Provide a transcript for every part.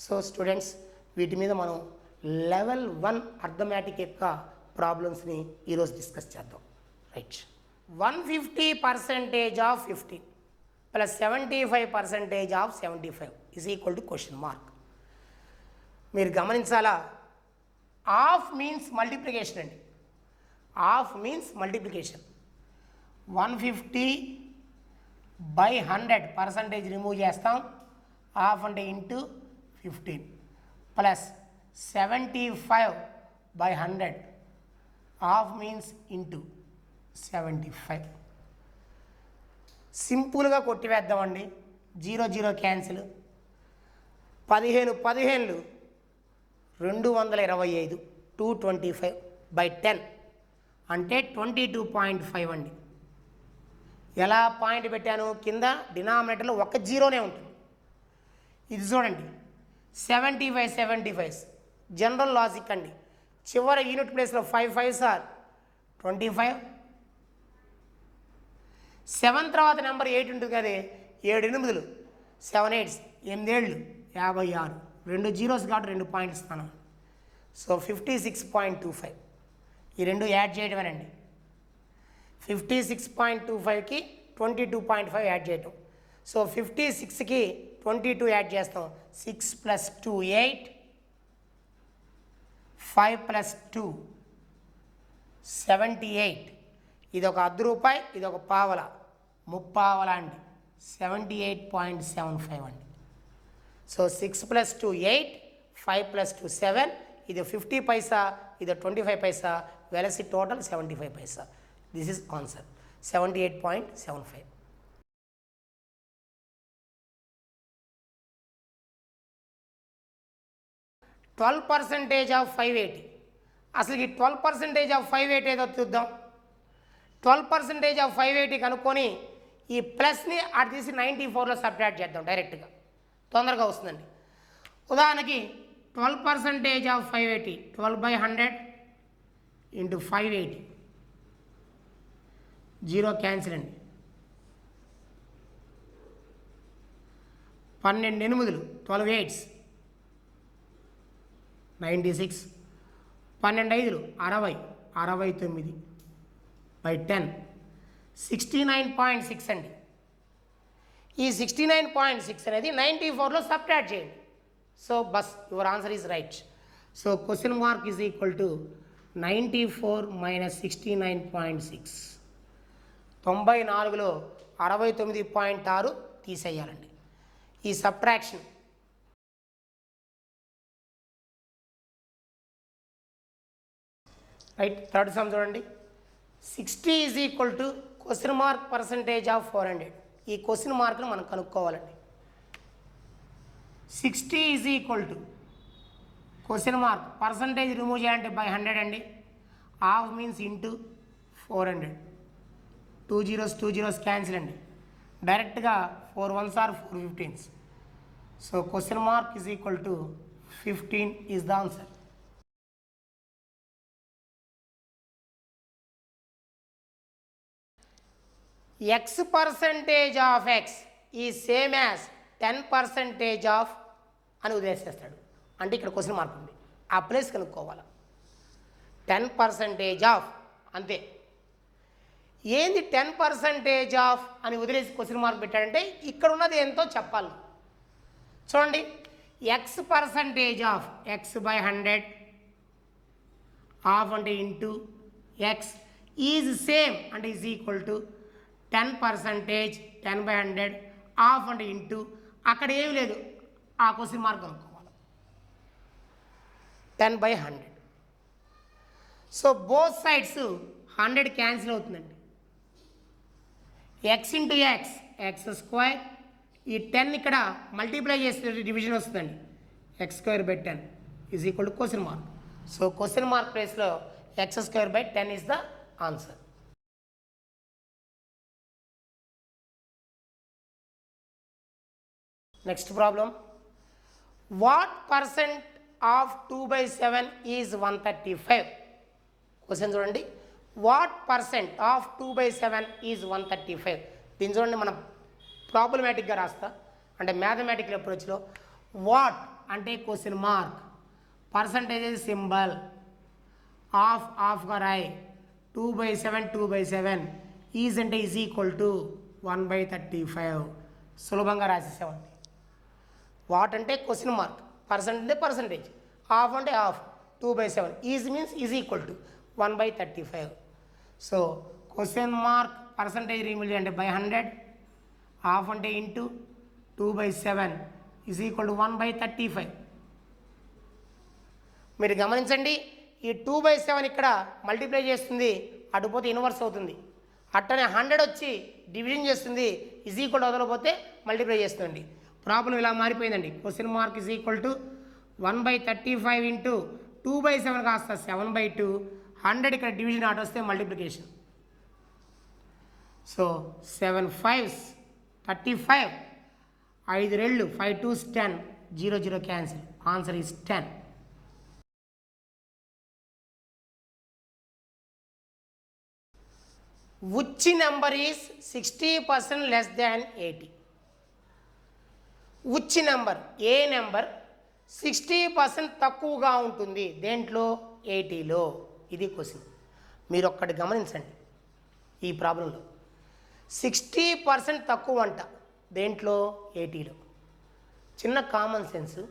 So students వీటి మీద మనం లెవెల్ 1 అర్థమెటిక్ యొక్క ప్రాబ్లమ్స్ని ఈరోజు డిస్కస్ చేద్దాం. Right, 150% of 15 plus 75% of 75 is equal to question mark. మీరు గమనించాలా, ఆఫ్ మీన్స్ మల్టిప్లికేషన్ అండి. Of means multiplication. 150/100 రిమూవ్ చేస్తాం, హాఫ్ అంటే into 15 plus 75/100 half means into 75. సింపుల్గా కొట్టివేద్దామండి. 0 0 క్యాన్సిల్. 15 15 225 225/10 అంటే 22.5 అండి. ఎలా పాయింట్ పెట్టాను? కింద డినామినేటర్లో ఒక జీరోనే ఉంటుంది. ఇది చూడండి, 75 75 జనరల్ లాజిక్ అండి. చివరి యూనిట్ ప్లేస్లో 5 5 సార్ 25. 7 తర్వాత నెంబర్ 8 ఉంటుంది కదే, 7 8 7 8 8 56 2 జీరోస్ కాబట్టి 2 పాయింట్స్ ఇస్తాను. సో 56.25 ఈ రెండు యాడ్ చేయడమేనండి. 56.25కి 22.5 యాడ్ చేయటం. సో 56కి 22 యాడ్ చేస్తాం. 6 + 2 8, 5 + 2 78. ఇది ఒక ₹1, ఇది ఒక పావలా, ముప్పావల అండి. 78.75 అండి. సో 6 + 2 8, 5 + 2 7. ఇది 50 పైసా, ఇది 25 పైసా. వెలసి total 75 Paisa. This is answer 78.75. %12 of 580. అసలు ఈ 12% ఆఫ్ 580 ఏదో చూద్దాం. 12% ఆఫ్ 580 కనుక్కొని ఈ ప్లస్ని అటు తీసి 94లో సబ్ట్రాక్ట్ చేద్దాం. డైరెక్ట్గా తొందరగా వస్తుందండి. ఉదాహరణకి 12% ఆఫ్ 580 12/100 ఇంటూ 580. 0 క్యాన్సిల్ అండి. 12 8 12 8 96. 12 5 60 69/10 69.6 అండి. ఈ 69.6 అనేది 94లో సబ్ట్రాక్ట్ చేయండి. So bus your answer is right. So question mark is equal to 94 - 69.6. 94లో 69.6 తీసేయాలండి. ఈ సబ్ట్రాక్షన్ రైట్. థర్డ్ సమ్ చూడండి. 60 is equal to question mark % of 400. ఈ క్వశ్చన్ మార్క్ను మనం కనుక్కోవాలండి. 60 is equal to question mark % remove చేయాలంటే /100 అండి. Half means into 400. 2 zeros cancel అండి. డైరెక్ట్గా 4 1s are 4 15s. So question mark is equal to 15 is the answer. X% of X ఈ same as 10% of అని ఉద్దేశిస్తాడు. అంటే ఇక్కడ క్వశ్చన్ మార్క్ ఉంది, ఆ ప్లేస్ కనుక్కోవాలి. 10% ఆఫ్ అంతే. ఏంది 10% ఆఫ్ అని వదిలేసి క్వశ్చన్ మార్క్ పెట్టాడంటే ఇక్కడ ఉన్నది ఎంతో చెప్పాలి. చూడండి, X% ఆఫ్ X/100 హాఫ్ అంటే ఇంటూ X ఈజ్ సేమ్ అంటే ఈజ్ ఈక్వల్ టు 10% 10/100 హాఫ్ అంటే ఇంటూ అక్కడ ఏమి లేదు, ఆ క్వశ్చన్ మార్క్ అనుకోవాలి. 10/100. సో బోత్ సైడ్స్ 100 క్యాన్సిల్ అవుతుందండి. X ఇంటూ X² ఈ 10 ఇక్కడ మల్టిప్లై చేస్తే డివిజన్ వస్తుందండి. X²/10 is equal to question mark. So question mark ప్లేస్లో X²/10 is the answer. Next problem. What % of 2/7 is 135? Question చూడండి. What % of 2/7 is 135? దీన్ని చూడండి, మనం ప్రాబ్లమాటిక్గా రాస్తా, అంటే మ్యాథమెటికల్ అప్రోచ్లో వాట్ అంటే question mark, percentage symbol, of రాయ్, 2/7 2/7, ఈజ్ అంటే ఈజ్ ఈక్వల్ టు 1/35. సులభంగా రాసేసామండి. వాట్ అంటే క్వశ్చన్ మార్క్, పర్సెంట్ అంటే పర్సంటేజ్, హాఫ్ అంటే half, 2/7, is means is equal to 1/35. So question mark percentage remove అంటే బై 100, హాఫ్ అంటే ఇంటూ 2/7 ఈజ్ ఈక్వల్ టు 1/35. మీరు గమనించండి, ఈ 2/7 ఇక్కడ మల్టిప్లై చేస్తుంది, అటుపోతే ఇన్వర్స్ అవుతుంది. అట్టనే 100 వచ్చి డివిజన్ చేస్తుంది, ఈజ్ ఈక్వల్ వదలపోతే మల్టిప్లై చేస్తుంది. ప్రాబ్లం ఇలా మారిపోయిందండి. Question mark is equal to 1/35 into 2/7 కాస్త 7/2, 100 ఇక్కడ డివిజన్ అటు వస్తే multiplication. So 7 5s 35, 5 2 5 2s 10, 0 0 cancel, answer is 10. Which number is 60% less than 80? Which number, A number 60% తక్కువగా ఉంటుంది దేంట్లో, 80లో? ఇది క్వశ్చన్. మీరు ఒక్కటి గమనించండి, ఈ ప్రాబ్లంలో 60% తక్కువ అంట దేంట్లో, 80లో. చిన్న కామన్ సెన్స్,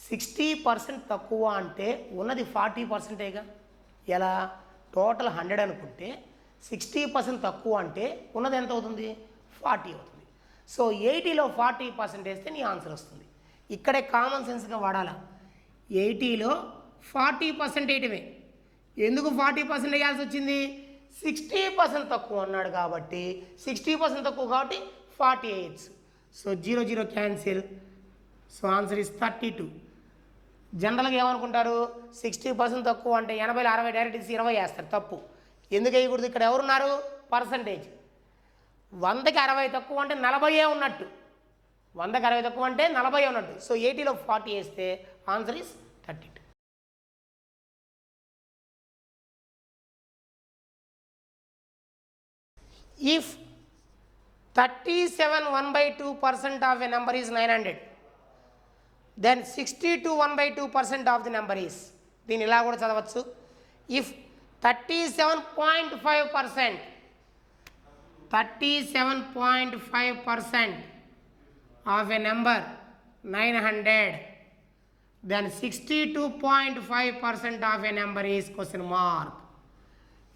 60% తక్కువ అంటే ఉన్నది 40%గా. ఎలా? టోటల్ 100 అనుకుంటే 60% తక్కువ అంటే ఉన్నది ఎంత అవుతుంది, 40 అవుతుంది. సో 80లో 40% వేస్తే నీ ఆన్సర్ వస్తుంది. ఇక్కడే కామన్ సెన్స్గా వాడాలా. 80లో 40% వేయటమే. ఎందుకు 40% వేయాల్సి వచ్చింది? 60% తక్కువ అన్నాడు కాబట్టి, 60% తక్కువ కాబట్టి 40 వేయచ్చు. So 0 0 cancel, so answer is 32. జనరల్గా ఏమనుకుంటారు, 60% తక్కువ అంటే 80లో 60 డైరెక్ట్ 20 వేస్తారు. తప్పు. ఎందుకు వేయకూడదు? ఇక్కడ ఎవరున్నారు? పర్సంటేజ్. 100కి 60 తక్కువ అంటే 40 ఉన్నట్టు, 100కి 60 తక్కువ అంటే 40 ఉన్నట్టు. సో 80లో 40 వేస్తే answer is 32. If 37 1/2% of a number is 900, then 62 1/2% of the number is. దీన్ని ఇలా కూడా చదవచ్చు. If 37.5% of a number 900, then 62.5% of a number is question mark.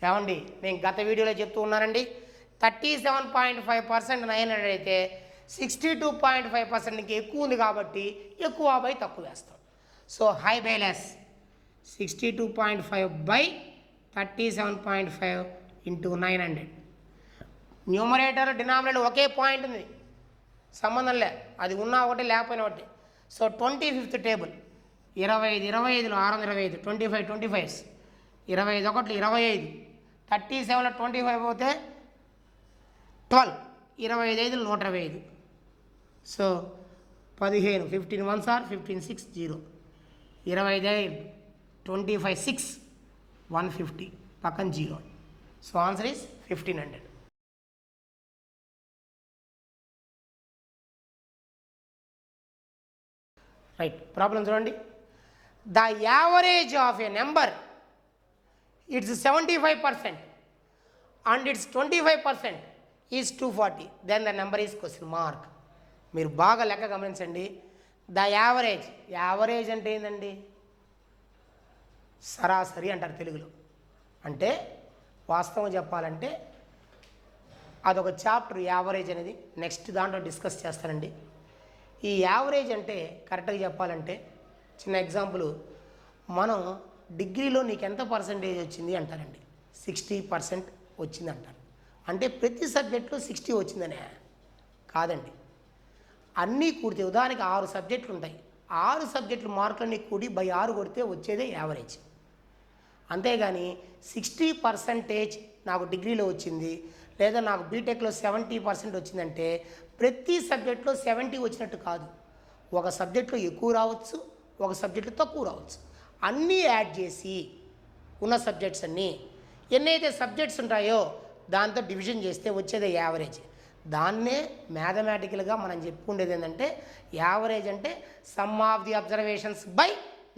ఏమండి, నేను గత వీడియోలో చెప్తూ ఉన్నానండి, 37.5% 900 అయితే 62.5%కి ఎక్కువ ఉంది కాబట్టి ఎక్కువ బై తక్కువ వేస్తాం. So hi bye less, 62.5 by 37.5 into 900. Numerator denominator okay point ఉంది, సంబంధం లే, అది ఉన్నా ఒకటి లేకపోయినా ఒకటి. సో 25th టేబుల్, 25 25లో 625, 25 25s, 25 ఒకటి 25, 37లో 25 పోతే 12, 25 125. సో 15, 15 1s are 15 6 0, 25 25 6 150, పక్కన 0. So answer is 1500. Right. Problem చూడండి. The average of a number its 75% and its 25% is 240, then the number is question mark. మీరు బాగా లెక్క గమనించండి. ద యావరేజ్, యావరేజ్ అంటే ఏంటండి? సరాసరి అంటారు తెలుగులో. అంటే వాస్తవం చెప్పాలంటే అదొక చాప్టర్ యావరేజ్ అనేది, నెక్స్ట్ దాంట్లో డిస్కస్ చేస్తానండి. ఈ యావరేజ్ అంటే కరెక్ట్గా చెప్పాలంటే, చిన్న ఎగ్జాంపుల్, మనం డిగ్రీలో నీకు ఎంత పర్సంటేజ్ వచ్చింది అంటారండి, 60% వచ్చింది అంటారు. అంటే ప్రతి సబ్జెక్టులో 60 వచ్చిందనే కాదండి, అన్నీ కూడితే, ఉదాహరణకి 6 సబ్జెక్టులు ఉంటాయి, 6 సబ్జెక్టులు మార్కులన్నీ కూడి బై 6 కొడితే వచ్చేదే యావరేజ్. అంతేగాని 60% నాకు డిగ్రీలో వచ్చింది, లేదా నాకు బీటెక్లో 70% వచ్చిందంటే ప్రతి సబ్జెక్టులో 70 వచ్చినట్టు కాదు. ఒక సబ్జెక్టులో ఎక్కువ రావచ్చు, ఒక సబ్జెక్టులో తక్కువ రావచ్చు. అన్నీ యాడ్ చేసి ఉన్న సబ్జెక్ట్స్ అన్నీ ఎన్నైతే సబ్జెక్ట్స్ ఉంటాయో దాంతో డివిజన్ చేస్తే వచ్చేదే యావరేజ్. దాన్నే మ్యాథమెటికల్గా మనం చెప్పుకునేది ఏంటంటే యావరేజ్ అంటే some of the observations by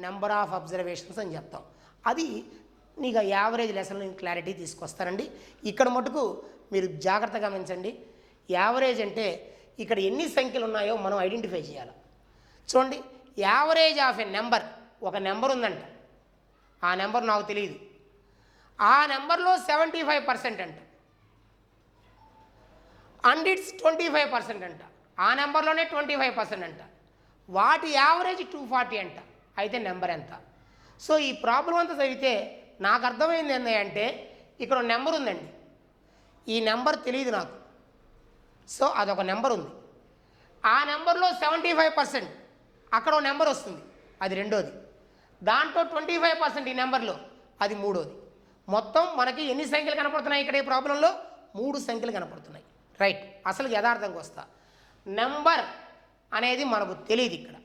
number of observations అని చెప్తాం. అది నీకు యావరేజ్ లెసన్లో నేను క్లారిటీ తీసుకొస్తానండి. ఇక్కడ మటుకు మీరు జాగ్రత్తగా గమనించండి. యావరేజ్ అంటే ఇక్కడ ఎన్ని సంఖ్యలు ఉన్నాయో మనం ఐడెంటిఫై చేయాలి. చూడండి, యావరేజ్ ఆఫ్ ఎ నెంబర్, ఒక నెంబర్ ఉందంట, ఆ నెంబర్ నాకు తెలియదు, ఆ నెంబర్లో 75% అంట, అండ్ ఇట్స్ 25% అంట, ఆ నెంబర్లోనే 25% అంట, వాటి యావరేజ్ 240 అంట. అయితే నెంబర్ ఎంత? సో ఈ ప్రాబ్లం అంతా చదివితే నాకు అర్థమైంది ఏంటంటే ఇక్కడ నెంబర్ ఉందండి, ఈ నెంబర్ తెలియదు నాకు. సో అదొక నెంబర్ ఉంది, ఆ నెంబర్లో 75% అక్కడ ఒక నెంబర్ వస్తుంది, అది రెండోది, దాంట్లో 25% ఈ నెంబర్లో, అది మూడోది. మొత్తం మనకి ఎన్ని సంఖ్యలు కనపడుతున్నాయి ఇక్కడ ఈ ప్రాబ్లంలో? 3 సంఖ్యలు కనపడుతున్నాయి. రైట్, అసలు యథార్థంగా వస్తా. నెంబర్ అనేది మనకు తెలియదు. ఇక్కడ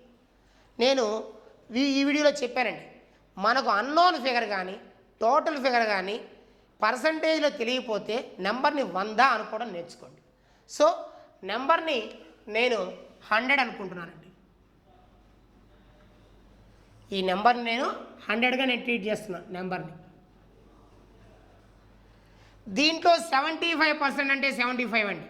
నేను ఈ వీడియోలో చెప్పానండి, మనకు అన్నోన్ ఫిగర్ కానీ టోటల్ ఫిగర్ కానీ పర్సంటేజ్లో తెలియకపోతే నెంబర్ని 100 అనుకోవడం నేర్చుకోండి. సో నెంబర్ని నేను 100 అనుకుంటున్నానండి, ఈ నెంబర్ని నేను 100గా నేను ట్రీట్ చేస్తున్నాను నెంబర్ని. దీంట్లో 75% అంటే 75 అండి,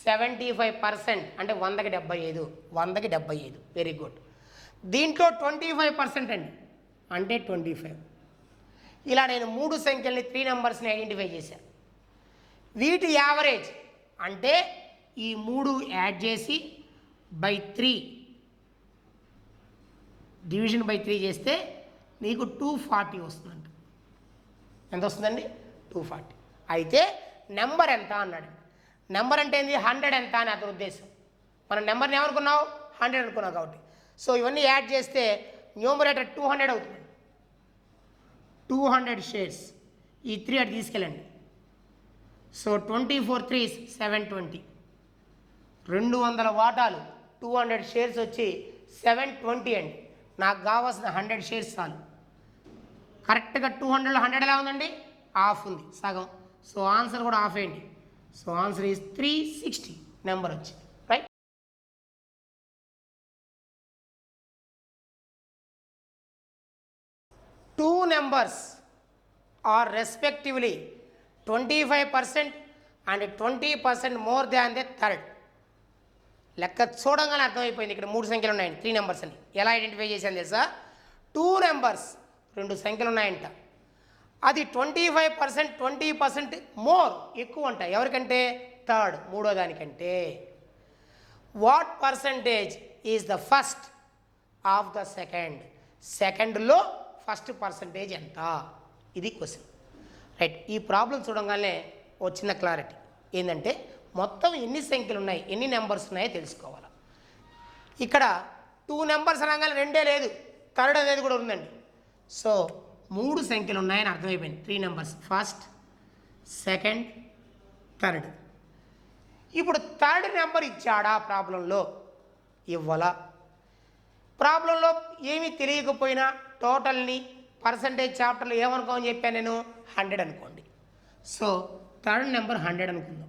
75% అంటే 100కి 75, 100కి 75, వెరీ గుడ్. దీంట్లో 25% అండి, అంటే 25. ఇలా నేను 3 సంఖ్యల్ని 3 నెంబర్స్ని ఐడెంటిఫై చేశాను. వీటి యావరేజ్ అంటే ఈ 3 యాడ్ చేసి బై 3 డివిజన్ బై 3 చేస్తే మీకు 240 వస్తుందంట. ఎంత వస్తుందండి? 240. అయితే నెంబర్ ఎంత అన్నాడు. నెంబర్ అంటే ఏంది? 100 ఎంత అని అతని ఉద్దేశం. మనం నెంబర్ని ఏమనుకున్నావు? 100 అనుకున్నావు కాబట్టి. సో ఇవన్నీ యాడ్ చేస్తే న్యూమరేటర్ 200 అవుతుంది. 200 షేర్స్, ఈ 3 అటు తీసుకెళ్ళండి. సో 24 3s 720, 200 వాటాలు, 200 షేర్స్ వచ్చి 720 అండి. నాకు కావాల్సిన 100 షేర్స్ చాలు. కరెక్ట్గా 200లో 100 ఎలా ఉందండి? హాఫ్ ఉంది, సగం. సో ఆన్సర్ కూడా హాఫ్ ఏంటి? సో ఆన్సర్ ఈజ్ 360 నెంబర్ వచ్చింది. Right, two numbers are respectively 25% and 20% more than the third. లెక్క చూడంగానే అర్థమైపోయింది ఇక్కడ 3 సంఖ్యలు ఉన్నాయండి, 3 నెంబర్స్ అని. ఎలా ఐడెంటిఫై చేశాను తెలుసా? 2 నెంబర్స్, 2 సంఖ్యలు ఉన్నాయంట, అది 25%, 20% మోర్, ఎక్కువ అంట. ఎవరికంటే? థర్డ్, మూడో దానికంటే. What percentage is the first of the second? సెకండ్లో ఫస్ట్ పర్సంటేజ్ ఎంత? ఇది క్వశ్చన్. రైట్, ఈ ప్రాబ్లం చూడంగానే ఓ చిన్న క్లారిటీ ఏంటంటే మొత్తం ఎన్ని సంఖ్యలు ఉన్నాయి, ఎన్ని నెంబర్స్ ఉన్నాయో తెలుసుకోవాలి. ఇక్కడ 2 నెంబర్స్ అనగానే 2 లేదు, థర్డ్ అనేది కూడా ఉందండి. సో 3 సంఖ్యలు ఉన్నాయని అర్థమైపోయింది. 3 నెంబర్స్, ఫస్ట్, సెకండ్, థర్డ్. ఇప్పుడు థర్డ్ నెంబర్ ఇచ్చాడా ప్రాబ్లంలో? ఇవ్వాలా? ప్రాబ్లంలో ఏమీ తెలియకపోయినా టోటల్ని పర్సంటేజ్ చాప్టర్లో ఏమనుకోమని చెప్పాను నేను? 100 అనుకోండి. సో థర్డ్ నెంబర్ 100 అనుకుందాం.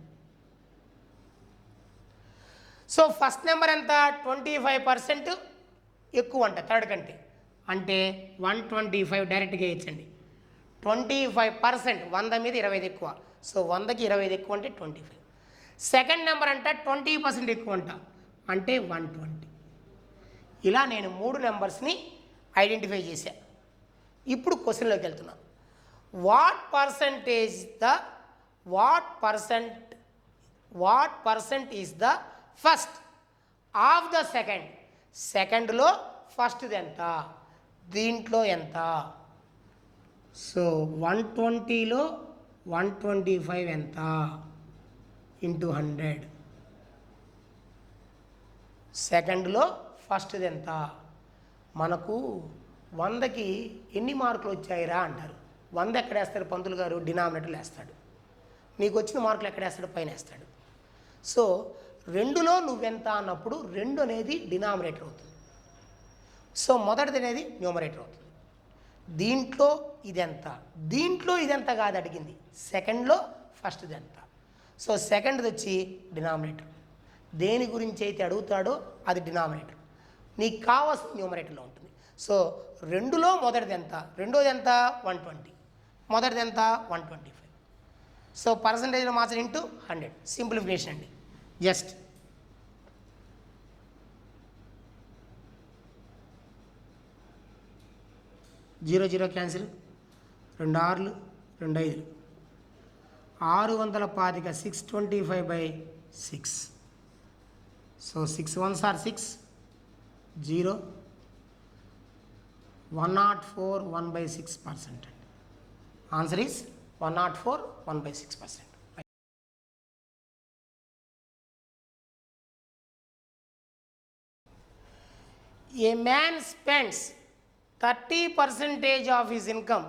సో ఫస్ట్ నెంబర్ ఎంత? 25% ఎక్కువ అంట థర్డ్ కంటే, అంటే 125 డైరెక్ట్గా ఇచ్చండి. 25%, 100 మీద 25 ఎక్కువ. సో 100కి 25 ఎక్కువ అంటే 25. సెకండ్ నెంబర్ అంట 20% ఎక్కువ అంట, అంటే 120. ఇలా నేను 3 నెంబర్స్ని ఐడెంటిఫై చేశా. ఇప్పుడు క్వశ్చన్లోకి వెళ్తున్నా. What percent is the first of the second? సెకండ్లో ఫస్ట్ది ఎంత, దీంట్లో ఎంత? సో 120లో 125 ఎంత? ఇంటూ 100. సెకండ్లో ఫస్ట్ది ఎంత? మనకు 100కి ఎన్ని మార్కులు వచ్చాయిరా అంటారు. 100 ఎక్కడ వేస్తారు పంతులు గారు? డినామినేటర్లు వేస్తాడు. నీకు వచ్చిన మార్కులు ఎక్కడ వేస్తాడు? పైన వేస్తాడు. సో 2లో నువ్వెంత అన్నప్పుడు 2 అనేది డినామినేటర్ అవుతుంది. సో మొదటిది అనేది న్యూమరేటర్ అవుతుంది. దీంట్లో ఇదెంత, దీంట్లో ఇదెంత కాదు అడిగింది, సెకండ్లో ఫస్ట్ది ఎంత. సో సెకండ్ది వచ్చి డినామినేటర్. దేని గురించి అయితే అడుగుతాడో అది డినామినేటర్, నీకు కావాల్సిన న్యూమరేటర్లో ఉంటుంది. సో 2లో మొదటిది ఎంత, రెండోది ఎంత 120, మొదటిది ఎంత 125. సో పర్సంటేజ్లో మార్చడం ఇంటూ 100, సింప్లిఫికేషన్ అండి. Just 0 0 cancel, 2 6లు 2 5లు, 625 625/6. So 6 1s are 6, 0, 104 1/6%. Answer is 104 1/6%. A man spends 30% of his income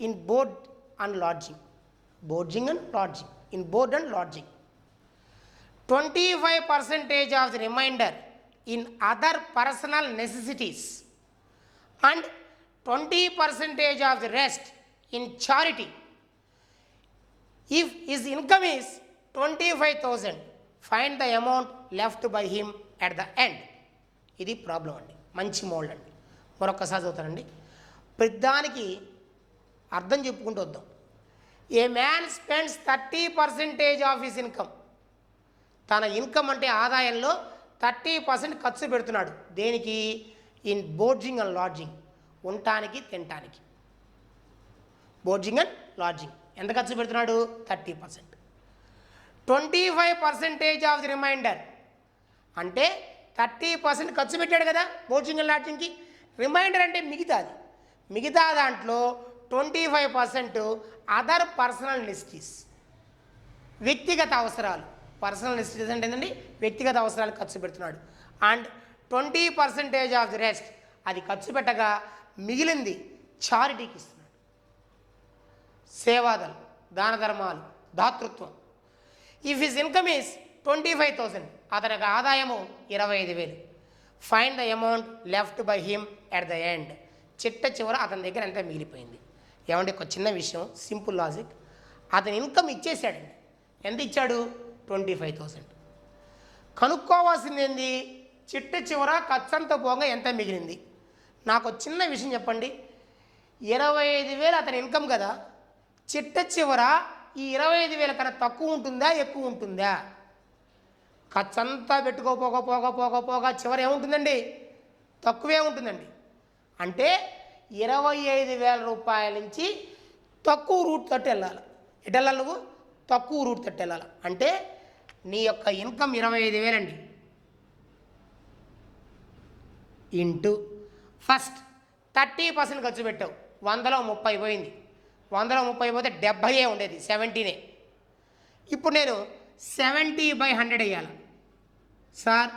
in board and lodging. In board and lodging. 25% of the remainder in other personal necessities, and 20% of the rest in charity. If his income is 25,000, find the amount left by him at the end. ఇది problem అండి, మంచి mould అండి. మరొకసారి చదువుతానండి, ప్రతిదానికి అర్థం చెప్పుకుంటూ వద్దాం. ఏ man spends 30% of his income, తన ఇన్కమ్ అంటే ఆదాయంలో 30% ఖర్చు పెడుతున్నాడు. దేనికి? ఇన్ బోర్డింగ్ అండ్ లాడ్జింగ్, ఉండటానికి తినటానికి. బోర్డింగ్ అండ్ లాడ్జింగ్ ఎంత ఖర్చు పెడుతున్నాడు? 30%. 25% ఆఫ్ ది రిమైండర్ అంటే 30% ఖర్చు పెట్టాడు కదా బోర్డింగ్ అండ్ లాడ్జింగ్కి. రిమైండర్ అంటే మిగతాది. మిగతా దాంట్లో 25% అదర్ పర్సనల్ నెసిటీస్, వ్యక్తిగత అవసరాలు. పర్సనల్ నెసిటీస్ అంటే ఏంటండి? వ్యక్తిగత అవసరాలు ఖర్చు పెడుతున్నాడు. అండ్ 20% ఆఫ్ ది రెస్ట్, అది ఖర్చు పెట్టగా మిగిలింది చారిటీకి ఇస్తున్నాడు. సేవాదలు, దాన ధర్మాలు, దాతృత్వం. ఇఫ్ హిస్ ఇన్కమ్ ఈస్ 25,000, అతనికి ఆదాయము 25,000. Find the amount left by him at the end. చిట్ట చివర అతని దగ్గర ఎంత మిగిలిపోయింది. ఏమంటే ఒక చిన్న విషయం, సింపుల్ లాజిక్. అతని ఇన్కమ్ ఇచ్చేసాడండి. ఎంత ఇచ్చాడు? 25,000. కనుక్కోవాల్సింది ఏంది? చిట్ట చివర ఖర్చంతా పోగా ఎంత మిగిలింది. నాకు చిన్న విషయం చెప్పండి, 25,000 అతని ఇన్కమ్ కదా, చిట్ట చివర ఈ 25,000 కన్నా తక్కువ ఉంటుందా ఎక్కువ ఉంటుందా? ఖర్చంతా పెట్టుకోపోగా చివరి ఏముంటుందండి? తక్కువే ఉంటుందండి. అంటే 25,000 రూపాయల నుంచి తక్కువ రూట్ తట్టు వెళ్ళాలి. ఎటు వెళ్ళాలి నువ్వు? తక్కువ రూట్ తట్టు వెళ్ళాలి. అంటే నీ యొక్క ఇన్కమ్ 25,000 అండి, ఇంటూ ఫస్ట్ 30% ఖర్చు పెట్టావు, 100లో 30 పోయింది. 100లో 30 పోతే 70 ఉండేది, 70. ఇప్పుడు నేను 70/100 వేయాలి. సార్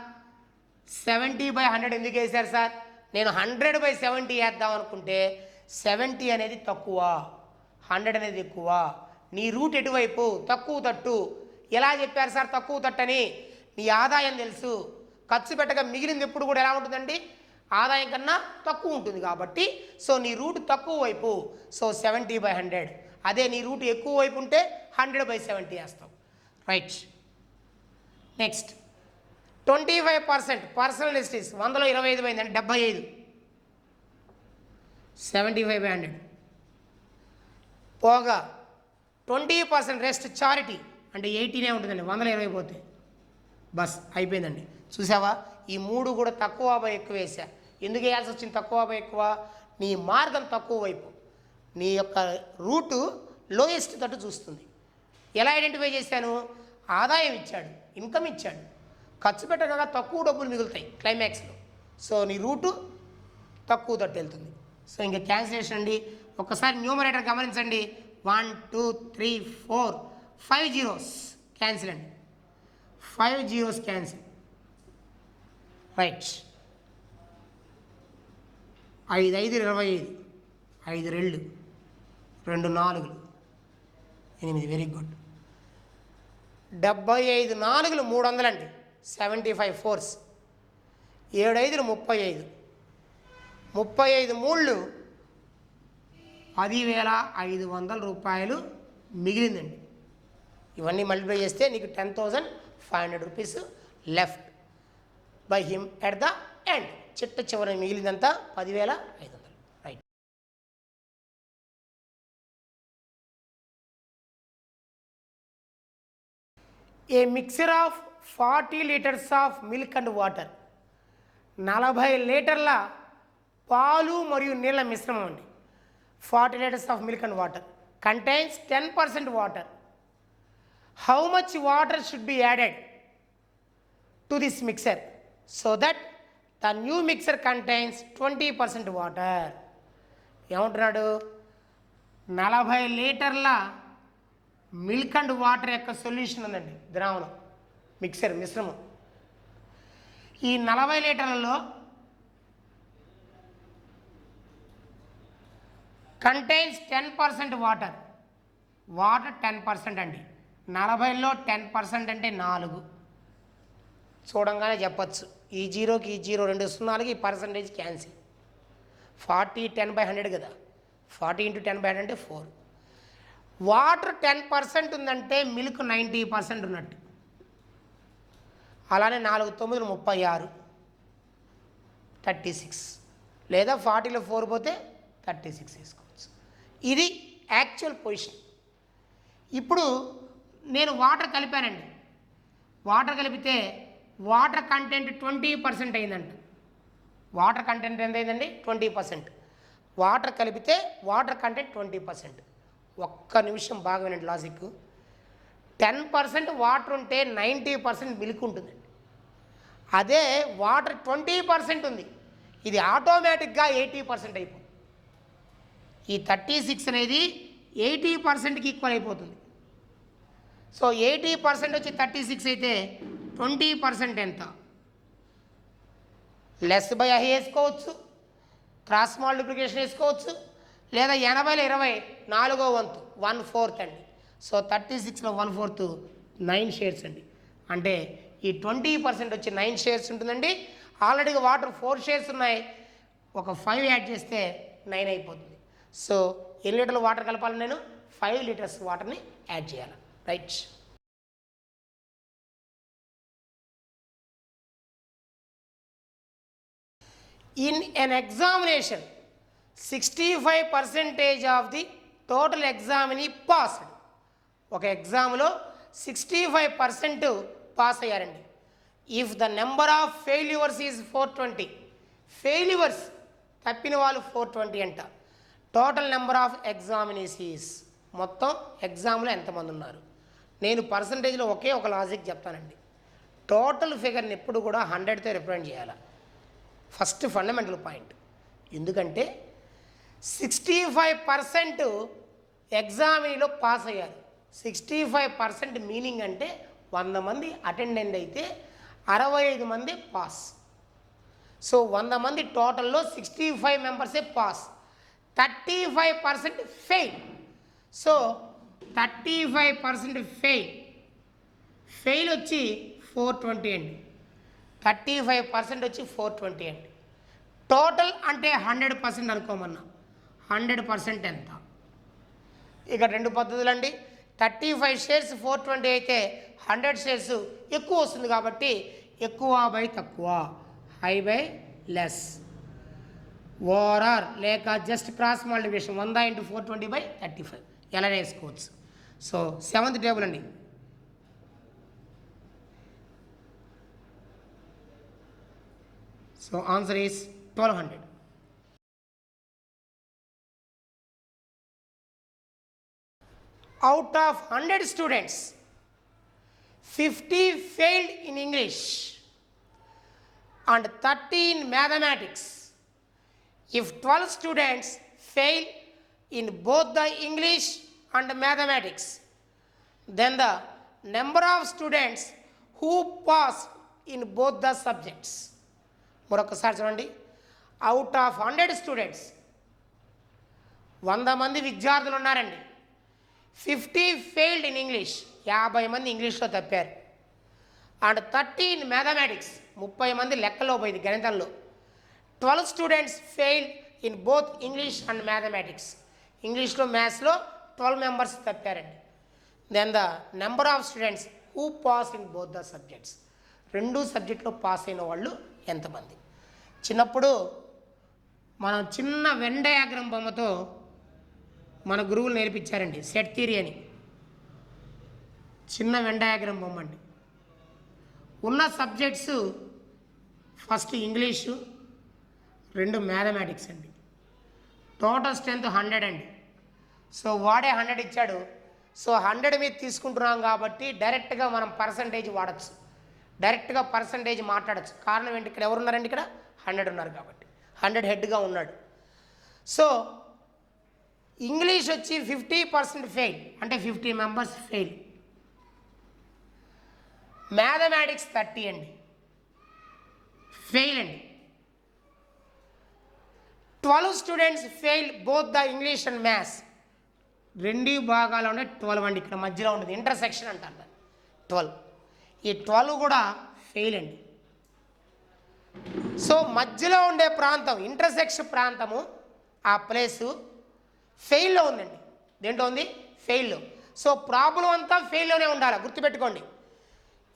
70/100 ఎందుకు వేశారు సార్? నేను 100/70 వేద్దాం అనుకుంటే 70 అనేది తక్కువ, 100 అనేది ఎక్కువ. నీ రూట్ ఎటువైపు? తక్కువ తట్టు. ఎలా చెప్పారు సార్ తక్కువ తట్టు అని? నీ ఆదాయం తెలుసు, ఖర్చు పెట్టగా మిగిలింది ఎప్పుడు కూడా ఎలా ఉంటుందండి? ఆదాయం కన్నా తక్కువ ఉంటుంది కాబట్టి సో నీ రూట్ తక్కువ వైపు, సో 70/100. అదే నీ రూట్ ఎక్కువ వైపు ఉంటే 100/70 వేస్తావు. రైట్. నెక్స్ట్ 25% పర్సనల్ నెసిటీస్, 100లో 25 పోయింది అంటే 75. 75/100 పోగా 20% రెస్ట్ చారిటీ అంటే 80 ఉంటుందండి. 100లో 20 పోతే బస్ అయిపోయిందండి. చూసావా, ఈ మూడు కూడా తక్కువ ఎక్కువ వేసా. ఎందుకు వేయాల్సి వచ్చింది తక్కువ ఎక్కువ? నీ మార్గం తక్కువ వైపు, నీ యొక్క రూటు లోయెస్ట్ తట్టు చూస్తుంది. ఎలా ఐడెంటిఫై చేశాను? ఆదాయం ఇచ్చాడు, ఇన్కమ్ ఇచ్చాడు, ఖర్చు పెట్టగా తక్కువ డబ్బులు మిగులుతాయి క్లైమాక్స్లో. సో నీ రూటు తక్కువ తట్టు వెళ్తుంది. సో ఇంకా క్యాన్సిలేషన్ అండి. ఒకసారి న్యూమరేటర్ గమనించండి. 1 2 3 4 5 zeros క్యాన్సిల్ అండి. 5 zeros cancel. Right. 5 5 25, 5 2 2 4 8. Very good. 75 4 300 అండి. 75 4s. 7 5 35, 35 3 10,500 రూపాయలు మిగిలిందండి. ఇవన్నీ మల్టిప్లై చేస్తే నీకు 10,500 rupees left by him at the end. చిట్ట చివరి మిగిలిందంతా 10,500. Right. A mixture of 40 litres of milk and water, 40 లీటర్ల పాలు మరియు నీళ్ళ మిశ్రమం అండి. 40 litres of milk and water contains 10% water. How much water should be added to this mixer so that the new mixer contains 20% water. ఏమంటున్నాడు? 40 లీటర్ల milk and water యొక్క solution ఉందండి, ద్రావణం, మిక్సర్, మిశ్రమం. ఈ 40 లీటర్లలో కంటైన్స్ 10% వాటర్. వాటర్ 10% అండి. 40లో 10% అంటే 4. చూడంగానే చెప్పచ్చు, ఈ జీరోకి ఈ జీరో 2 సున్నాలకి ఈ పర్సంటేజ్ క్యాన్సిల్. 40 10/100 కదా, 40 × 10/100 అంటే 4. వాటర్ 10% ఉందంటే మిల్క్ 90% ఉన్నట్టు. అలానే 4 9 36, 36, లేదా 40లో 4 పోతే 36 వేసుకోవచ్చు. ఇది యాక్చువల్ పొజిషన్. ఇప్పుడు నేను వాటర్ కలిపానండి. వాటర్ కలిపితే వాటర్ కంటెంట్ 20% అయిందంట. వాటర్ కంటెంట్ ఎంత అయిందండి? 20%. వాటర్ కలిపితే వాటర్ కంటెంట్ 20%. ఒక్క నిమిషం బాగా వినండి లాజిక్. 10% వాటర్ ఉంటే 90% మిల్క్ ఉంటుందండి. అదే వాటర్ 20% ఉంది, ఇది ఆటోమేటిక్గా 80% అయిపోతుంది. ఈ 36 అనేది 80%కి ఈక్వల్ అయిపోతుంది. సో 80% వచ్చి 36 అయితే 20% ఎంత? లెస్ బై ఐ వేసుకోవచ్చు, క్రాస్ మల్టిప్లికేషన్ వేసుకోవచ్చు, లేదా 80లో 20 4వ వంతు 1/4 అండి. సో 36లో 1/4 9 షేర్స్ అండి. అంటే ఈ 20% వచ్చి 9 షేర్స్ ఉంటుందండి. ఆల్రెడీగా వాటర్ 4 షేర్స్ ఉన్నాయి, ఒక 5 యాడ్ చేస్తే 9 అయిపోతుంది. సో ఎన్ని లీటర్లు వాటర్ కలపాలి? నేను 5 లీటర్స్ వాటర్ని యాడ్ చేయాలి. Right. In an examination 65% of the total examinee passed. ఒక ఎగ్జామ్లో 65% పాస్ అయ్యారండి. If the number of failures is 420, failures తప్పిన వాళ్ళు 420 అంట. Total number of examinees is, మొత్తం ఎగ్జామ్లో ఎంతమంది ఉన్నారు? నేను పర్సంటేజ్లో ఒకే ఒక లాజిక్ చెప్తానండి. టోటల్ ఫిగర్ని ఎప్పుడు కూడా 100తో రిప్రజెంట్ చేయాలి. First fundamental point. ఎందుకంటే 65% ఎగ్జామినీలో పాస్ అయ్యారు. 65% మీనింగ్ అంటే 100 మంది అటెండెంట్ అయితే 65 మంది పాస్. సో 100 మంది టోటల్లో 65 మెంబర్సే పాస్, 35% ఫెయిల్. సో 35% ఫెయిల్ వచ్చి 420 అండి. 35% వచ్చి 420 అండి. టోటల్ అంటే 100% అనుకోమన్నా. 100% ఎంత? ఇక 2 పద్ధతులు అండి. 35 షేర్స్ 420 అయితే 100 షేర్స్ ఎక్కువ వస్తుంది కాబట్టి ఎక్కువ బై తక్కువ, హై బై లెస్, ఓఆర్ఆర్ లేక జస్ట్ క్రాస్ మల్టిప్లికేషన్ 100 × 420/35 ఎలా వేసుకోవచ్చు. సో 7th టేబుల్ అండి. So answer is 1200. Out of 100 students, 50 failed in English and 30 in mathematics. If 12 students fail in both the English and mathematics, then the number of students who pass in both the subjects. మరొకసారి చూడండి. Out of 100 students, 100 మంది విద్యార్థులు ఉన్నారండి. 50 failed in English, 50 మంది ఇంగ్లీష్లో తప్పారు. And 30 in mathematics, 30 మంది లెక్కలో పోయింది, గణితంలో. 12 students failed in both English and mathematics, ఇంగ్లీష్లో మ్యాథ్స్లో 12 మెంబర్స్ తప్పారండి. Then the number of students who pass in both the subjects. 2 సబ్జెక్టులో పాస్ అయిన వాళ్ళు ఎంతమంది? చిన్నప్పుడు మనం చిన్న వెన్ డయాగ్రామ్ బొమ్మతో మన గురువులు నేర్పించారండి, సెట్ థియరీ అని. చిన్న వెన్ డయాగ్రామ్ బొమ్మ అండి. ఉన్న సబ్జెక్ట్స్ ఫస్ట్ ఇంగ్లీషు, 2 మ్యాథమెటిక్స్ అండి. టోటల్ స్ట్రెంత్ 100 అండి. సో వాడే 100 ఇచ్చాడు. సో 100 మీద తీసుకుంటున్నాం కాబట్టి డైరెక్ట్గా మనం పర్సంటేజ్ వాడచ్చు, డైరెక్ట్గా పర్సంటేజ్ మాట్లాడచ్చు. కారణం ఏంటి? ఇక్కడ ఎవరున్నారండి? ఇక్కడ 100 ఉన్నారు కాబట్టి 100 హెడ్గా ఉన్నాడు. సో ఇంగ్లీష్ వచ్చి 50% ఫెయిల్, అంటే 50 మెంబర్స్ ఫెయిల్. మ్యాథమెటిక్స్ 30 అండి, ఫెయిల్ అండి. 12 students fail both the English and maths. 2 భాగాలు ఉండే 12 అండి. ఇక్కడ మధ్యలో ఉంటుంది, ఇంటర్సెక్షన్ అంటారు దాన్ని, 12. ఈ 12 కూడా ఫెయిల్ అండి. సో మధ్యలో ఉండే ప్రాంతం, ఇంటర్సెక్షన్ ప్రాంతము, ఆ ప్లేసు ఫెయిల్లో ఉందండి. దేంట్లో ఉంది? ఫెయిల్లో. సో ప్రాబ్లం అంతా ఫెయిల్లోనే ఉండాలి, గుర్తుపెట్టుకోండి.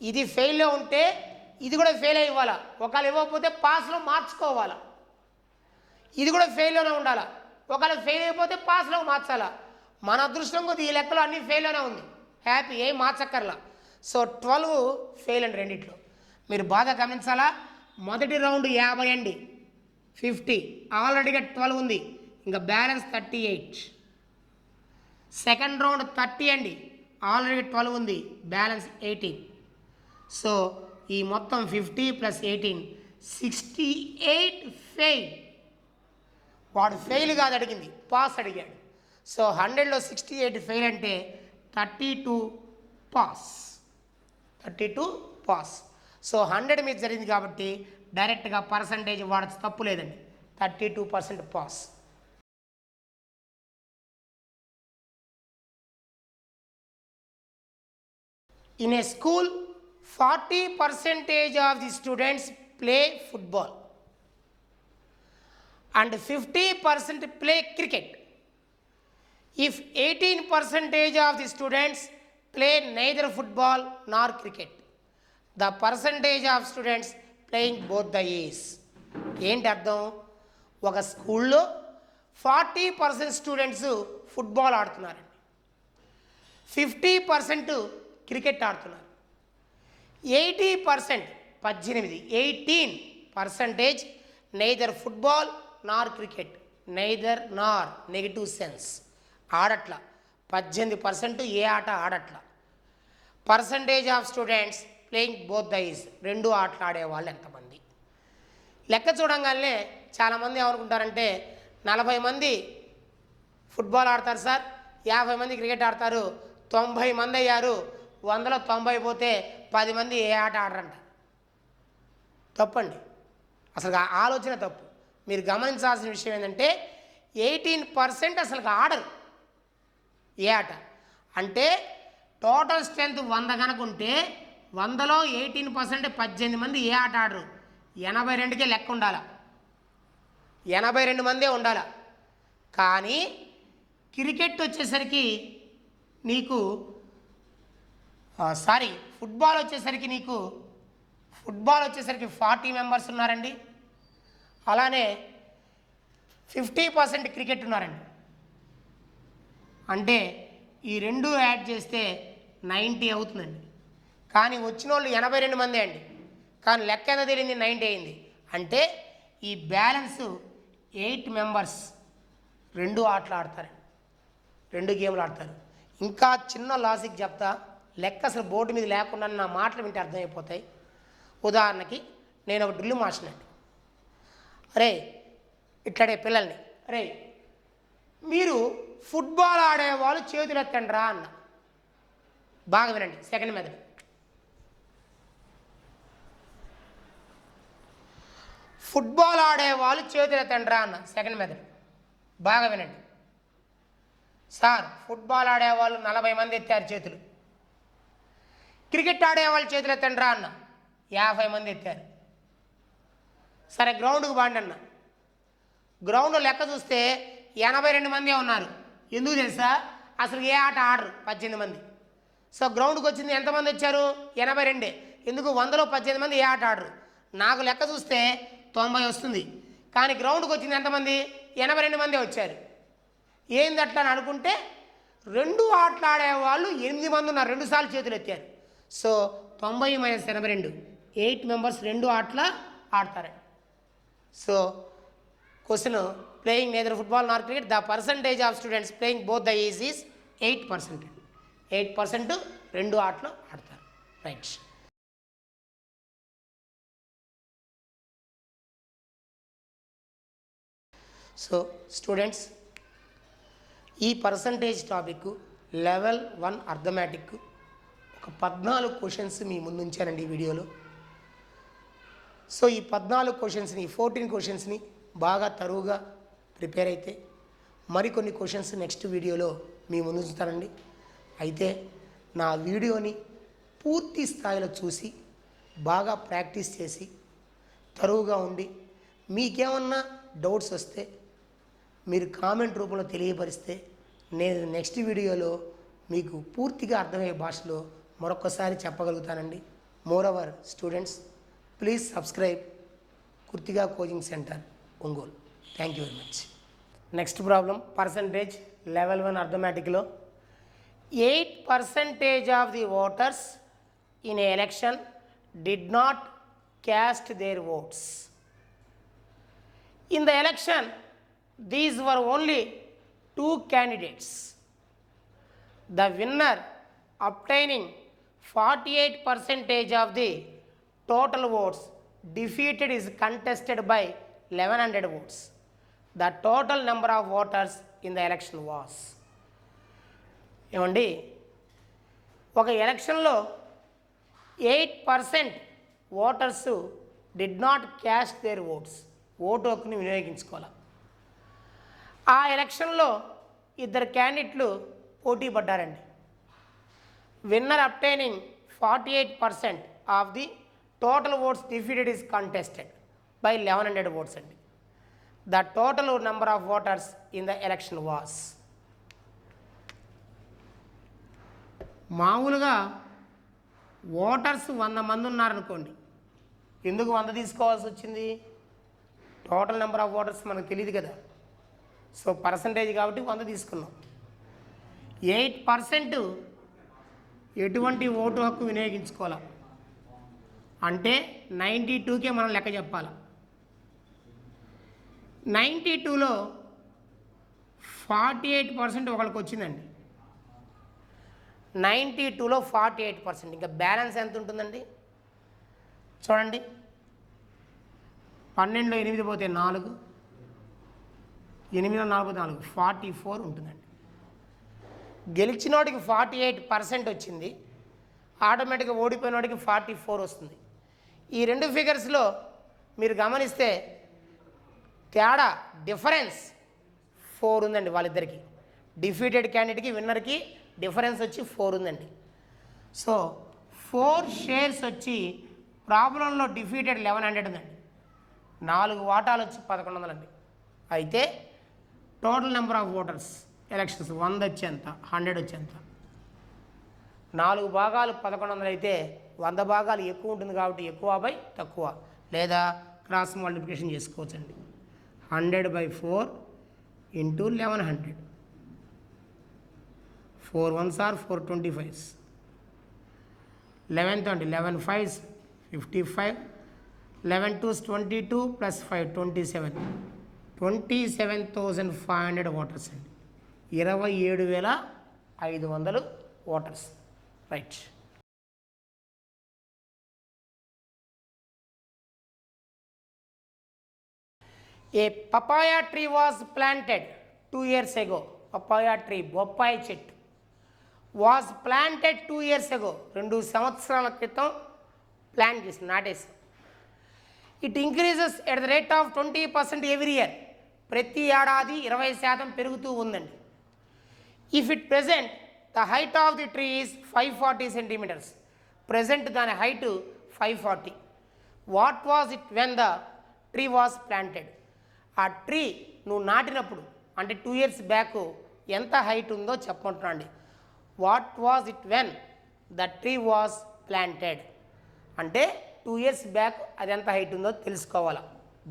ఇది ఫెయిల్లో ఉంటే ఇది కూడా ఫెయిల్ ఇవ్వాలా, ఒకవేళ ఇవ్వకపోతే పాస్లో మార్చుకోవాలా. ఇది కూడా ఫెయిల్లోనే ఉండాలా, ఒకవేళ ఫెయిల్ అయిపోతే పాస్లో మార్చాలా. మన అదృష్టం కొద్ది ఈ లెక్కలో అన్నీ ఫెయిల్లోనే ఉంది, హ్యాపీ, ఏం మార్చక్కర్లా. సో 12 ఫెయిల్ అండి రెండిట్లో. మీరు బాగా గమనించాలా. మొదటి రౌండ్ 50 అండి, 50 ఆల్రెడీగా 12 ఉంది, ఇంకా బ్యాలెన్స్ 38. సెకండ్ రౌండ్ 30 అండి, ఆల్రెడీ 12 ఉంది, బ్యాలెన్స్ 18. సో ఈ మొత్తం 50 + 18 68 ఫెయిల్. వాడు ఫెయిల్ కాదు అడిగింది, పాస్ అడిగాడు. సో 100లో 68 ఫెయిల్ అంటే 32 పాస్, 32 పాస్. సో 100 మీద జరిగింది కాబట్టి డైరెక్ట్గా పర్సంటేజ్ వాడచ్చు, తప్పు లేదండి, 32% pass. In a school, 40% of the students play football and 50% play cricket. If 18% of the students play neither football nor cricket, the percentage of students playing both the is. ఏంటి అర్థం? ఒక స్కూల్లో 40% స్టూడెంట్స్ ఫుట్బాల్ ఆడుతున్నారండి, 50% క్రికెట్ ఆడుతున్నారు, 18% neither football nor cricket, neither nor negative sense ఆడట్లా. 18% ఏ ఆట ఆడట్లా. Percentage of students playing both the is, 2 ఆటలు ఆడేవాళ్ళు ఎంతమంది? లెక్క చూడంగానే చాలామంది ఏమనుకుంటారంటే 40 మంది ఫుట్బాల్ ఆడతారు సార్, 50 మంది క్రికెట్ ఆడతారు, 90 మంది అయ్యారు, 100లో 90 పోతే 10 మంది ఏ ఆట ఆడరంట. తప్పండి, అసలు ఆలోచన తప్పు. మీరు గమనించాల్సిన విషయం ఏంటంటే 18% అసలు ఆడరు ఏ ఆట. అంటే టోటల్ స్ట్రెంత్ 100 కనుక ఉంటే 100లో 18% 18 మంది ఏ ఆట ఆడరు. 82కే లెక్క ఉండాలి, 82 మందే ఉండాలి. కానీ క్రికెట్ వచ్చేసరికి నీకు ఫుట్బాల్ వచ్చేసరికి 40 మెంబర్స్ ఉన్నారండి. అలానే 50% క్రికెట్ ఉన్నారండి. అంటే ఈ 2 యాడ్ చేస్తే 90 అవుతుందండి. కానీ వచ్చిన వాళ్ళు 82 మందే అండి. కానీ లెక్క ఎంత తెలియంది? 90 అయింది. అంటే ఈ బ్యాలెన్స్ 8 మెంబర్స్ 2 ఆటలు ఆడతారండి, 2 గేమ్లు ఆడతారు. ఇంకా చిన్న లాజిక్ చెప్తా, లెక్క అసలు బోర్డు మీద లేకుండా నా మాటలు వింటే అర్థమైపోతాయి. ఉదాహరణకి నేను ఒక డ్రిల్ మాస్టర్ అండి. అరే ఇట్లాడే పిల్లల్ని, అరే మీరు ఫుట్బాల్ ఆడేవాళ్ళు చేతులు ఎత్తండి రా అన్న. బాగా వినండి, సెకండ్ మెథడ్. ఫుట్బాల్ ఆడేవాళ్ళు చేతులు ఎత్తండి రా అన్న, సెకండ్ మెథడ్. బాగా వినండి సార్. ఫుట్బాల్ ఆడేవాళ్ళు 40 మంది ఎత్తారు చేతులు. క్రికెట్ ఆడేవాళ్ళు చేతులు ఎత్తండి రా అన్న, 50 మంది ఎత్తారు. సరే గ్రౌండ్కి బాండి అన్న. గ్రౌండ్లో లెక్క చూస్తే 82 మందే ఉన్నారు. ఎందుకు తెలుసా? అసలు ఏ ఆట ఆడరు 18 మంది. సో గ్రౌండ్కి వచ్చింది ఎంతమంది వచ్చారు? 82. ఎందుకు 100లో 18 మంది ఏ ఆట ఆడరు. నాకు లెక్క చూస్తే 90 వస్తుంది, కానీ గ్రౌండ్కి వచ్చింది ఎంతమంది? 82 మంది వచ్చారు. ఏంది అట్లా అని అనుకుంటే 2 ఆటలు ఆడేవాళ్ళు 8 మంది ఉన్నారు, 2 సార్లు చేతులు ఎత్తారు. సో 90 - 82, 8 మెంబర్స్ 2 ఆటల ఆడతారు. So question, playing neither football nor cricket, the percentage of students playing both the is 8%. 8% 2 ఆటలు ఆడతారు. రైట్. సో స్టూడెంట్స్, ఈ పర్సంటేజ్ టాపిక్ లెవెల్ 1 అర్థమెటిక్ ఒక 14 క్వశ్చన్స్ మీ ముందు ఉంచానండి ఈ వీడియోలో. సో ఈ 14 క్వశ్చన్స్ని, 14 క్వశ్చన్స్ని బాగా తరువుగా ప్రిపేర్ అయితే మరికొన్ని క్వశ్చన్స్ నెక్స్ట్ వీడియోలో మీ ముందు ఉంచుతానండి. అయితే నా వీడియోని పూర్తి స్థాయిలో చూసి బాగా ప్రాక్టీస్ చేసి తరువుగా ఉండి మీకేమన్నా డౌట్స్ వస్తే మీరు కామెంట్ రూపంలో తెలియపరిస్తే నేను నెక్స్ట్ వీడియోలో మీకు పూర్తిగా అర్థమయ్యే భాషలో మరొకసారి చెప్పగలుగుతానండి. మోరోవర్ స్టూడెంట్స్, ప్లీజ్ సబ్స్క్రైబ్ కుర్తిగా coaching centre Ongole. Thank you very much. Next problem, percentage level 1 అర్థమెటిక్లో 8% of the voters in a election did not cast their votes. In the election these were only 2 candidates. The winner obtaining 48% of the total votes defeated is contested by 1100 votes. The total number of voters in the election was. ఏమండి, ఒక ఎలక్షన్లో 8% voters did not cast their votes, vote హక్కుని వినియోగించుకోవాలి. ఆ ఎలక్షన్లో 2 క్యాండిడేట్లు పోటీ పడ్డారండి. Winner obtaining 48% of the total votes defeated is contested by 1100 votes అండి. The total number of voters in the election was. మామూలుగా ఓటర్స్ 100 మంది ఉన్నారనుకోండి, ఎందుకు 100 తీసుకోవాల్సి వచ్చింది? టోటల్ నెంబర్ ఆఫ్ ఓటర్స్ మనకు తెలియదు కదా. సో పర్సంటేజ్ కాబట్టి 100 తీసుకున్నాం. 8% ఎటువంటి ఓటు హక్కు వినియోగించుకోవాలి అంటే 92కే మనం లెక్క చెప్పాలి. 92లో 48% ఒకరికి వచ్చిందండి. 92లో 48%, ఇంకా బ్యాలెన్స్ ఎంత ఉంటుందండి చూడండి. 12లో 8 పోతే 4, 8లో 4 పోతే 4, 44 ఉంటుందండి. గెలిచినోడికి 48% వచ్చింది, ఆటోమేటిక్గా ఓడిపోయినోడికి 44 వస్తుంది. ఈ 2 ఫిగర్స్లో మీరు గమనిస్తే తేడా, డిఫరెన్స్ 4 ఉందండి వాళ్ళిద్దరికి. డిఫీటెడ్ క్యాండిడేట్కి విన్నర్కి డిఫరెన్స్ వచ్చి 4 ఉందండి. సో 4 షేర్స్ వచ్చి ప్రాబ్లంలో డిఫీటెడ్ 1100 ఉందండి. 4 వాటాలు వచ్చి 1100 అండి. అయితే total number of voters elections 100 వచ్చేంత, 100 వచ్చేంత. 4 భాగాలు 1100 అయితే 100 భాగాలు ఎక్కువ ఉంటుంది కాబట్టి ఎక్కువ బై తక్కువ, లేదా క్రాస్ మల్టిప్లికేషన్ చేసుకోవచ్చండి. 100/4 into 1100. 4 1s are 4 25s. 11 20, 11 5s 55, 11 2s 22 plus 5 27. 27,500 voters అండి. 27,500 voters. Right. A papaya tree was planted 2 years ago. Papaya tree, బొప్పాయి చెట్టు, వాజ్ ప్లాంటెడ్ 2 years ago. 2 సంవత్సరాల క్రితం ప్లాంట్ చేసి నాటేసి. It increases at the rate of 20% every year. ప్రతి ఏడాది 20% పెరుగుతూ ఉందండి. If it present the height of the tree is 540 centimeters. Present దాని height 540. What was it when the tree was planted? ఆ ట్రీ నువ్వు నాటినప్పుడు అంటే 2 years బ్యాక్ ఎంత హైట్ ఉందో చెప్పమంటున్నాండి. What was it when the tree was planted. అంటే 2 years back అది ఎంత హైట్ ఉందో తెలుసుకోవాలి.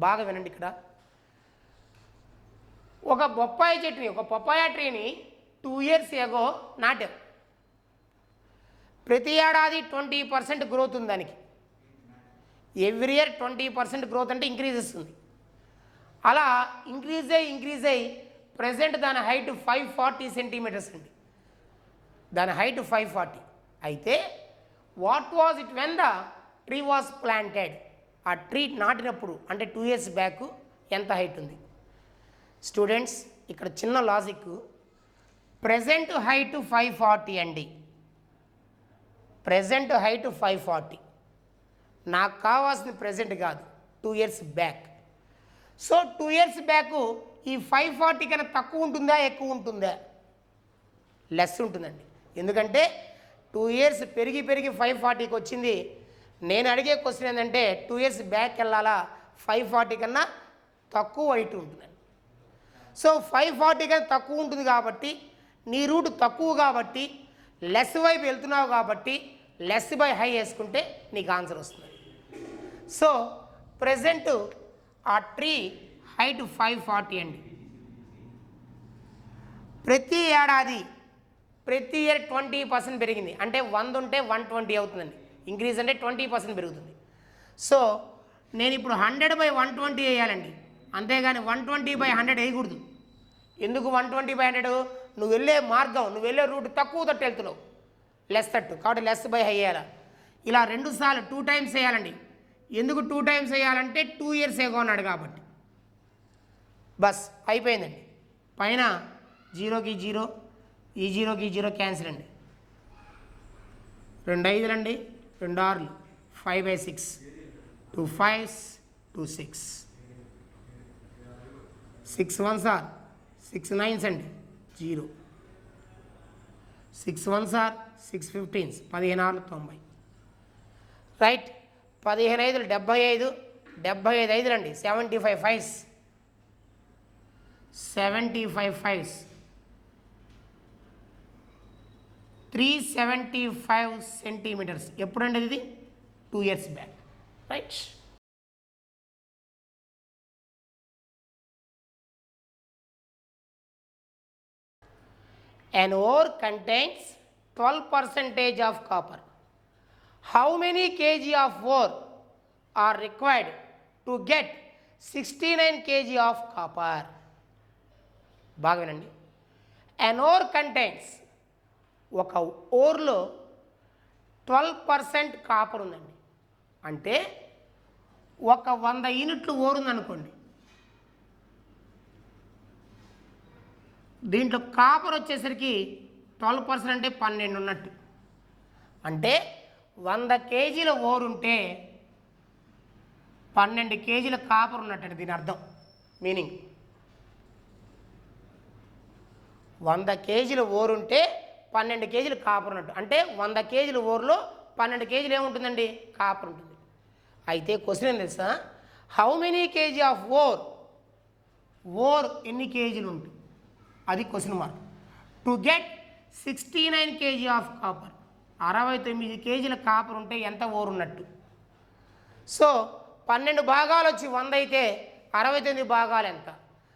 బాగా వినండి. ఇక్కడ ఒక బొప్పాయి చెట్టుని, ఒక పపాయ ట్రీని 2 years ఎగో నాటాం. ప్రతి ఏడాది 20% గ్రోత్ ఉంది దానికి. ఎవ్రీ ఇయర్ 20% గ్రోత్ అంటే ఇంక్రీజ్ వస్తుంది. అలా ఇంక్రీజ్ అయ్యి ప్రజెంట్ దాని హైట్ 540 సెంటీమీటర్స్ అండి. దాని హైట్ 540. అయితే what was it when the tree was planted? ఆ ట్రీ నాటినప్పుడు అంటే 2 years బ్యాక్ ఎంత హైట్ ఉంది? స్టూడెంట్స్ ఇక్కడ చిన్న లాజిక్. ప్రజెంట్ హైట్ 540 అండి. Present height 540. నాకు కావాల్సిన ప్రజెంట్ కాదు, 2 years back. So 2 years back ఈ 540 కన్నా తక్కువ ఉంటుందా ఎక్కువ ఉంటుందా? లెస్ ఉంటుందండి. ఎందుకంటే 2 years పెరిగి 540కి వచ్చింది. నేను అడిగే క్వశ్చన్ ఏంటంటే 2 years బ్యాక్ వెళ్ళాలా 540 కన్నా తక్కువ హైట్ ఉంటుందండి. సో 540 కన్నా తక్కువ ఉంటుంది కాబట్టి నీ రూట్ తక్కువ కాబట్టి లెస్ వైపు వెళ్తున్నావు కాబట్టి లెస్ బై హై వేసుకుంటే నీకు ఆన్సర్ వస్తుంది. సో ప్రజెంట్ ఆ ట్రీ హైట్ 540 అండి. ప్రతి ఏడాది ప్రతి ఇయర్ 20% పెరిగింది. అంటే 100 ఉంటే 120 అవుతుందండి. ఇంక్రీజ్ అంటే 20% పెరుగుతుంది. సో నేను ఇప్పుడు 100/120 వేయాలండి. అంతేగాని 120/100 వేయకూడదు. ఎందుకు 120/100? నువ్వు వెళ్ళే మార్గం, నువ్వు వెళ్ళే రూట్ తక్కువ తట్టు వెళ్తున్నావు, లెస్ తట్టు, కాబట్టి లెస్ బై హై వేయాలి. ఇలా 2 సార్లు 2 times వేయాలండి. ఎందుకు 2 times వేయాలంటే 2 years ఎగో అన్నాడు కాబట్టి. బస్ అయిపోయిందండి. పైన 0కి 0, ఈ 0కి 0 క్యాన్సిల్ అండి. 2 5 అండి, 2 6, 5/6, 2 5s, 2 6, 6 1s are 6 9s అండి 0, 6 1s are 6 15s, 15 90. రైట్. 15 5 75, 75 5 అండి 75 5s, 75 5s, 375 సెంటీమీటర్స్. ఎప్పుడండి ఇది? 2 years back. Right. An ore contains 12% of copper. How many kg of ore are required to get 69 kg of copper? బాగా వినండి. An ore contains, ఒక ఓర్లో 12% copper ఉందండి. అంటే ఒక 100 యూనిట్లు ఓర్ ఉందనుకోండి. దీంట్లో కాపర్ వచ్చేసరికి 12% అంటే 12 ఉన్నట్టు. అంటే 100 kgల ఓర్ ఉంటే 12 kgల కాపర్ ఉన్నట్టు దీని అర్థం, మీనింగ్. 100 kgల ఓర్ ఉంటే 12 kgల కాపర్ ఉన్నట్టు. అంటే 100 kgల ఓర్లో 12 kgలు ఏముంటుందండి? కాపర్ ఉంటుంది. అయితే క్వశ్చన్ ఏం తెలుసా? How many kg of ore, ore ఎన్ని కేజీలు ఉంటుంది, అది question mark. To get 69 kg of copper, 69 kgల కాపర్ ఉంటే ఎంత ఓర్ ఉన్నట్టు? సో 12 భాగాలు వచ్చి 100 అయితే 69 భాగాలు ఎంత?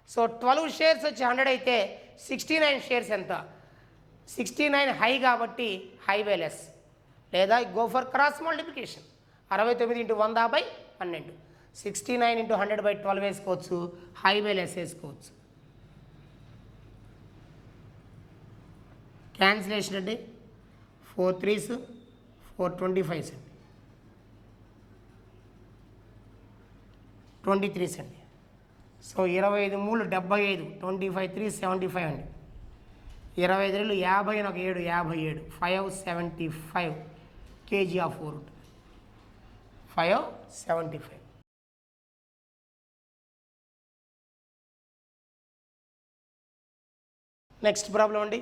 సో 12 shares వచ్చి 100 అయితే 69 shares ఎంత? 69 హై కాబట్టి హై బై లెస్, లేదా గో ఫర్ క్రాస్ మల్టిప్లికేషన్. 69 × 100/12, 69 × 100/12 వేసుకోవచ్చు, హై బై లెస్ వేసుకోవచ్చు. క్యాన్సిలేషన్ అండి. 4 3s, 4 25s అండి, 23s అండి. సో 25 3 75, 25 3 75 అండి. 25 2 50 1 7 57, 575 kg ఆఫ్ ఓర్ ఉంటుంది. 575. నెక్స్ట్ ప్రాబ్లం అండి.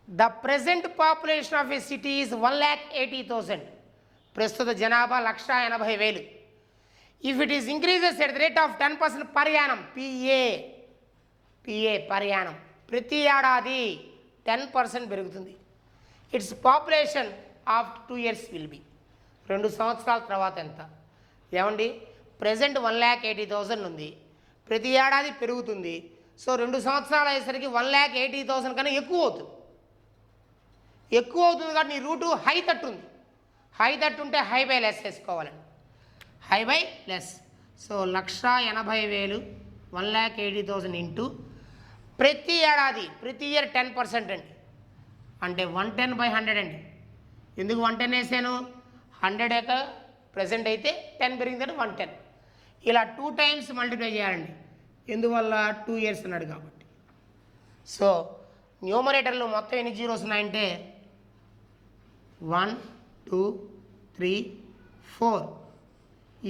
The present population of A city is 1,80,000. ప్రస్తుత జనాభా 1,80,000. If it is increases at the rate of 10% per annum, PA per annum, ప్రతి ఏడాది 10% పెరుగుతుంది. It's population after 2 years will be. 2 సంవత్సరాల తర్వాత ఎంత ఏమండి? ప్రజెంట్ 1,80,000 ఉంది, ప్రతి ఏడాది పెరుగుతుంది. సో 2 సంవత్సరాలు అయ్యేసరికి 1,80,000 కన్నా ఎక్కువ అవుతుంది. కాబట్టి నీ రూటు హై తట్టు ఉంది. హై తట్టు ఉంటే హై బై లెస్ వేసుకోవాలండి. Hi bye less. So 1,80,000 1,80,000 into ప్రతి ఏడాది ప్రతి ఇయర్ 10% అండి. అంటే 110/100 అండి. ఎందుకు 110 వేసాను? 100 యొక్క ప్రజెంట్ అయితే 10 పెరిగిందని 110. ఇలా 2 times మల్టిప్లై చేయాలండి. ఎందువల్ల? 2 years అన్నాడు కాబట్టి. సో న్యూమరేటర్లో మొత్తం ఎన్ని జీరోస్ ఉన్నాయంటే 1 2 3 4.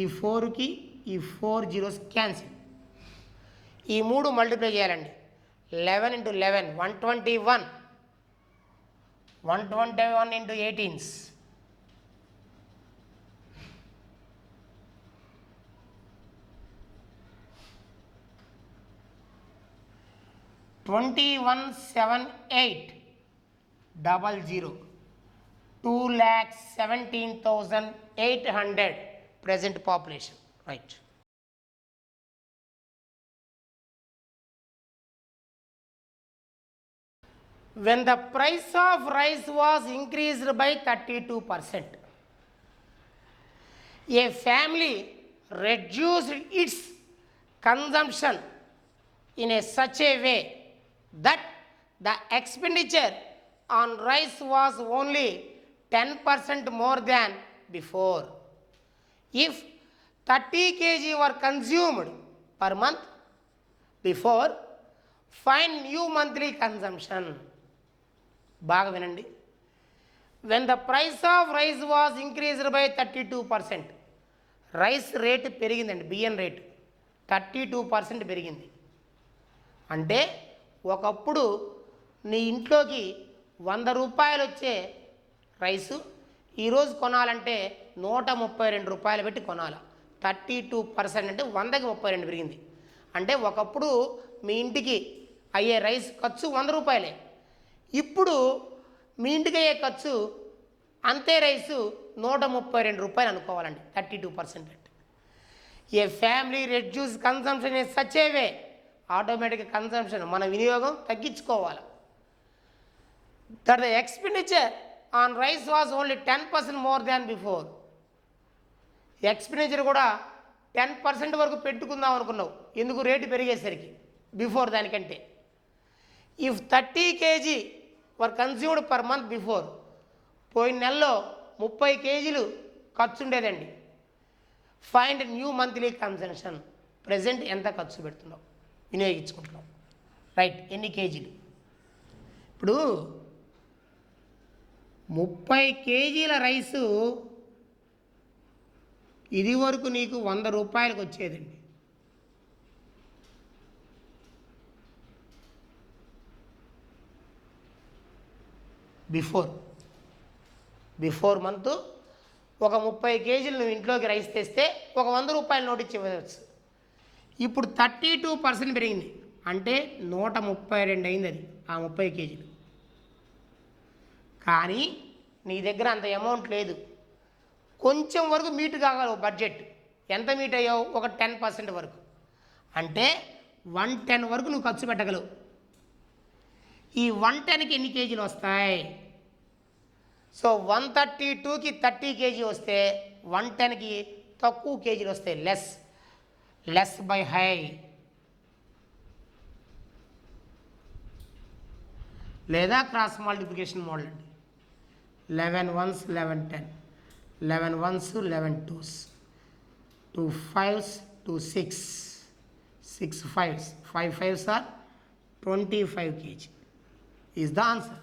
ఈ 4కి ఈ 4 జీరోస్ క్యాన్సిల్. ఈ 3 మల్టిప్లై చేయాలండి. 11 × 11 121. 121 into 18s. 21,7800. 2,17,800 present population. Right. When the price of rice was increased by 32%, a family reduced its consumption in such a way that the expenditure on rice was only 10% more than before. If 30 kg were consumed per month before, find new monthly consumption. బాగా వినండి. When the price of rice was increased by 32%, rice rate పెరిగిందండి. బియ్యం rate 32% పెరిగింది. అంటే ఒకప్పుడు నీ ఇంట్లోకి 100 రూపాయలు వచ్చే రైసు ఈరోజు కొనాలంటే 132 రూపాయలు పెట్టి కొనాలి. 32% అంటే 100కి 32 పెరిగింది. అంటే ఒకప్పుడు మీ ఇంటికి అయ్యే రైస్ ఖర్చు 100 రూపాయలే. ఇప్పుడు మీ ఇంటికి అయ్యే ఖర్చు అంతే రైసు 132 రూపాయలు అనుకోవాలండి. 32%. A family reduce consumption in such a way, automatic consumption మన వినియోగం తగ్గించుకోవాలి. That the expenditure on rice was only 10% more than before. Expenditure కూడా 10% వరకు పెట్టుకుందాం అనుకున్నావు. ఎందుకు? రేటు పెరిగేసరికి. బిఫోర్ దానికంటే. If 30 kg were consumed per month before, పోయిన నెలలో 30 kg ఖర్చు ఉండేదండి. Find new monthly consumption. Present ఎంత ఖర్చు పెడుతున్నావు, వినియోగించుకుంటున్నావు. రైట్. ఎన్ని కేజీలు? ఇప్పుడు 30 kgల రైసు ఇది వరకు నీకు 100 రూపాయలకు వచ్చేదండి. బిఫోర్ మంత్ ఒక 30 kg నువ్వు ఇంట్లోకి రైస్ తెస్తే ఒక 100 రూపాయల నోటు ఇచ్చి ఇవ్వచ్చు. ఇప్పుడు 32% పెరిగింది. అంటే 132 అయింది అది, ఆ 30 kg. కానీ నీ దగ్గర అంత అమౌంట్ లేదు. కొంచెం వరకు మీట్ కాగలవు బడ్జెట్. ఎంత మీట్ అయ్యావు? ఒక 10% వరకు. అంటే 110 వరకు నువ్వు ఖర్చు పెట్టగలవు. ఈ 110కి ఎన్ని కేజీలు వస్తాయి? సో 132కి 30 kg వస్తే 110కి తక్కువ కేజీలు వస్తాయి. Less by high. లేదా క్రాస్ మల్టిప్లికేషన్ మోడల్ అండి. 11 ones 11 10, 11 ones 11 2s, 2 5s 2 6, 6 5s, 5 5s are 25 kg is the answer.